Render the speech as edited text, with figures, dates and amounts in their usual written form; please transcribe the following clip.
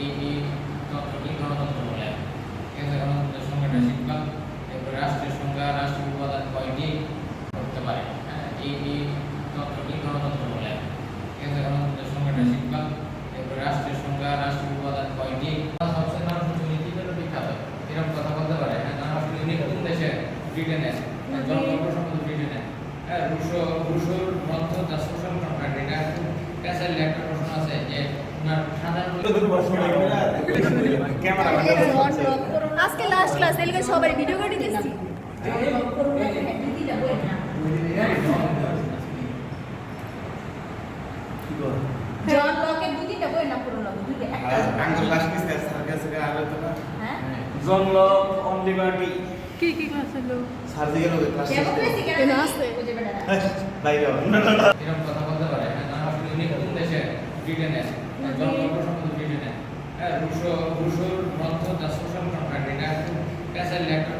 এই তত্ত্বটি গণতন্ত্র বলে। ঠিক আছে, গণতন্ত্রের সংজ্ঞাটা শিখলাম। এরপরে রাষ্ট্রের সংজ্ঞা, রাষ্ট্রীয় উপাদান কয়টি করতে পারে। এই তত্ত্বটি গণতন্ত্র বলে। ঠিক আছে, গণতন্ত্রের সংজ্ঞাটা শিখলাম। এরপরে রাষ্ট্রের সংজ্ঞা, রাষ্ট্রীয় উপাদান কয়টি। সবচেয়ে জনসংখ্যা নীতি পেল বিখ্যাত এরকম কথা বলতে পারে। জনসংখ্যা নীতি কোন দেশে? ব্রিটেনে। জনসংখ্যা সম্বন্ধে ব্রিটেনে। রুশোর গ্রন্থ দ্য সোশ্যাল কন্ট্রাক্ট, এটা খুব ক্যাসাল একটা প্রশ্ন আছে যে আপনার সাধারণ আজকে লাস্ট ক্লাস এলাকা সবাই ভিডিও করে দিচ্ছি। জন লকের দুইটা বই না পুরো লক দুইটা আঙ্গুল লাস্ট পিস স্যার কাছে আলোচনা হ্যাঁ জন লক অন লিবার্টি কি ক্লাস হলো সার্জিক্যাল ক্লাস কেমন হয়েছে কেন আসছে বুঝে বেটা বাইরে এরকম কথা বলতে পারে। জনসংখ্যা নীতি কোন দেশে? ব্রিটেনে। জনসংখ্যা সম্বন্ধে ব্রিটেনে। রুশোর গ্রন্থ দ্য সোশ্যাল কন্ট্রাক্ট, এটা খুব ক্যাসাল একটা